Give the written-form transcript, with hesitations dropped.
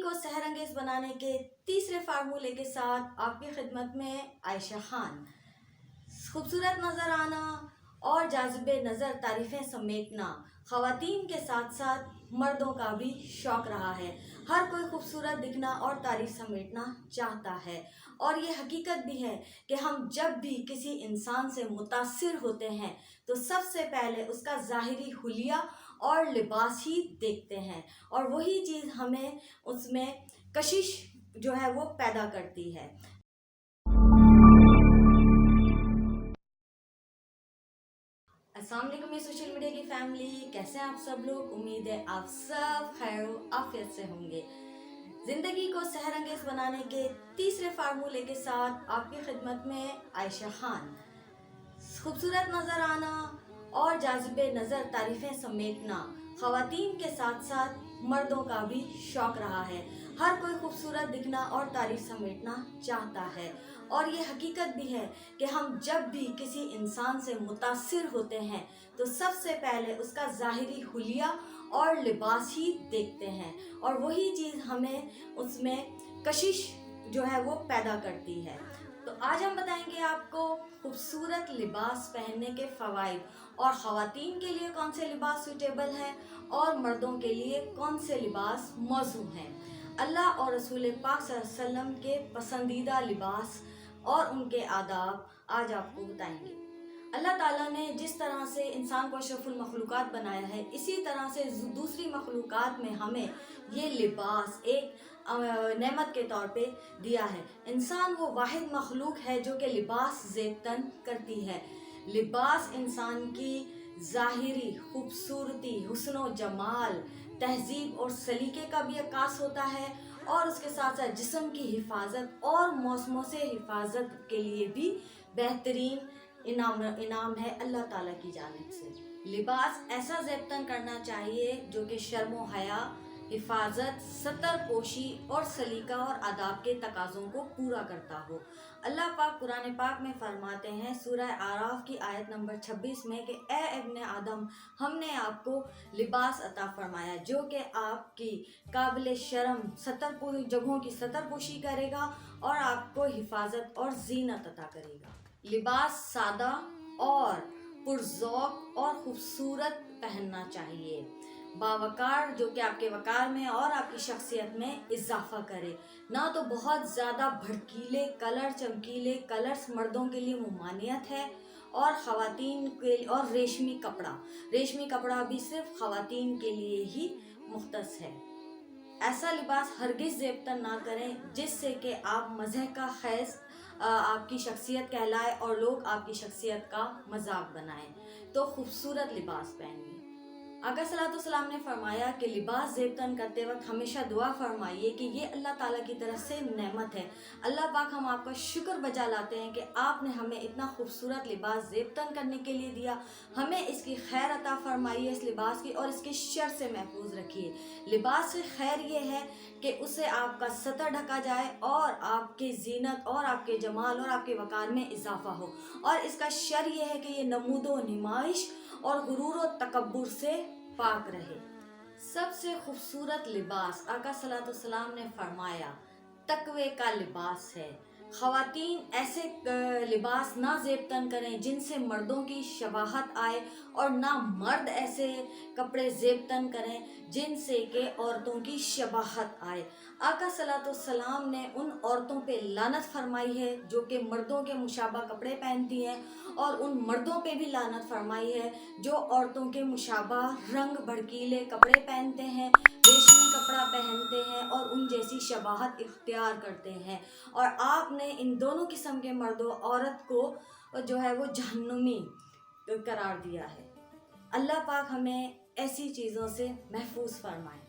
زندگی کو سحر انگیز بنانے کے تیسرے فارمولے کے ساتھ آپ کی خدمت میں عائشہ خان۔ خوبصورت نظر آنا اور جاذب نظر تعریفیں سمیٹنا خواتین کے ساتھ ساتھ مردوں کا بھی شوق رہا ہے۔ ہر کوئی خوبصورت دکھنا اور تعریف سمیٹنا چاہتا ہے، اور یہ حقیقت بھی ہے کہ ہم جب بھی کسی انسان سے متاثر ہوتے ہیں تو سب سے پہلے اس کا ظاہری حلیہ اور لباس ہی دیکھتے ہیں، اور وہی چیز ہمیں اس میں کشش جو ہے وہ پیدا کرتی ہے۔ السلام علیکم سوشل میڈیا کی فیملی، کیسے ہیں آپ سب لوگ؟ امید ہے آپ سب خیر و عافیت سے ہوں گے۔ زندگی کو سحر انگیز بنانے کے تیسرے فارمولے کے ساتھ آپ کی خدمت میں عائشہ خان۔ خوبصورت نظر آنا اور جاذب نظر تعریفیں سمیٹنا خواتین کے ساتھ ساتھ مردوں کا بھی شوق رہا ہے۔ ہر کوئی خوبصورت دکھنا اور تعریف سمیٹنا چاہتا ہے، اور یہ حقیقت بھی ہے کہ ہم جب بھی کسی انسان سے متاثر ہوتے ہیں تو سب سے پہلے اس کا ظاہری حلیہ اور لباس ہی دیکھتے ہیں، اور وہی چیز ہمیں اس میں کشش جو ہے وہ پیدا کرتی ہے۔ تو آج ہم بتائیں گے آپ کو خوبصورت لباس پہننے کے فوائد، اور خواتین کے لیے کون سے لباس سوٹیبل ہیں اور مردوں کے لیے کون سے لباس موزوں ہیں۔ اللہ اور رسول پاک صلی اللہ علیہ وسلم کے پسندیدہ لباس اور ان کے آداب آج آپ کو بتائیں گے۔ اللہ تعالیٰ نے جس طرح سے انسان کو اشرف المخلوقات بنایا ہے، اسی طرح سے دوسری مخلوقات میں ہمیں یہ لباس ایک نعمت کے طور پہ دیا ہے۔ انسان وہ واحد مخلوق ہے جو کہ لباس زیب تن کرتی ہے۔ لباس انسان کی ظاہری خوبصورتی، حسن و جمال، تہذیب اور سلیقے کا بھی عکاس ہوتا ہے، اور اس کے ساتھ ساتھ جسم کی حفاظت اور موسموں سے حفاظت کے لیے بھی بہترین انعام ہے اللہ تعالیٰ کی جانب سے۔ لباس ایسا زیب تن کرنا چاہیے جو کہ شرم و حیا، حفاظت، ستر پوشی اور سلیقہ اور آداب کے تقاضوں کو پورا کرتا ہو۔ اللہ پاک قرآن پاک میں فرماتے ہیں سورہ اعراف کی آیت نمبر 26 میں کہ اے ابن آدم، ہم نے آپ کو لباس عطا فرمایا جو کہ آپ کی قابل شرم جگہوں کی ستر پوشی کرے گا اور آپ کو حفاظت اور زینت عطا کرے گا۔ لباس سادہ اور پرذوق اور خوبصورت پہننا چاہیے، باوقار، جو کہ آپ کے وقار میں اور آپ کی شخصیت میں اضافہ کرے۔ نہ تو بہت زیادہ بھڑکیلے کلر، چمکیلے کلرز مردوں کے لیے ممانعت ہے، اور خواتین کے اور ریشمی کپڑا بھی صرف خواتین کے لیے ہی مختص ہے۔ ایسا لباس ہرگز زیب تن نہ کریں جس سے کہ آپ مزاح کا خیز آپ کی شخصیت کہلائے اور لوگ آپ کی شخصیت کا مذاق بنائیں۔ تو خوبصورت لباس پہنیے۔ آقا صلی اللہ علیہ وسلم نے فرمایا کہ لباس زیب تن کرتے وقت ہمیشہ دعا فرمائیے کہ یہ اللہ تعالیٰ کی طرف سے نعمت ہے۔ اللہ پاک، ہم آپ کا شکر بجا لاتے ہیں کہ آپ نے ہمیں اتنا خوبصورت لباس زیب تن کرنے کے لیے دیا، ہمیں اس کی خیر عطا فرمائیے اس لباس کی، اور اس کے شر سے محفوظ رکھیے۔ لباس سے خیر یہ ہے کہ اسے آپ کا ستر ڈھکا جائے اور آپ کی زینت اور آپ کے جمال اور آپ کے وقار میں اضافہ ہو، اور اس کا شر یہ ہے کہ یہ نمود و نمائش اور غرور و تکبر سے پاک رہے۔ سب سے خوبصورت لباس آقا صلی اللہ علیہ وسلم نے فرمایا تقوی کا لباس ہے۔ خواتین ایسے لباس نہ زیب تن کریں جن سے مردوں کی شباہت آئے، اور نہ مرد ایسے کپڑے زیب تن کریں جن سے کہ عورتوں کی شباہت آئے۔ آقا صلی اللہ علیہ وسلم نے ان عورتوں پہ لعنت فرمائی ہے جو کہ مردوں کے مشابہ کپڑے پہنتی ہیں، اور ان مردوں پہ بھی لعنت فرمائی ہے جو عورتوں کے مشابہ رنگ بھڑکیلے کپڑے پہنتے ہیں، ریشمی کپڑا پہنتے ہیں اور ان جیسی شباہت اختیار کرتے ہیں۔ اور آپ نے ان دونوں قسم کے مرد و عورت کو جو ہے وہ جہنمی قرار دیا ہے۔ اللہ پاک ہمیں ایسی چیزوں سے محفوظ فرمائے۔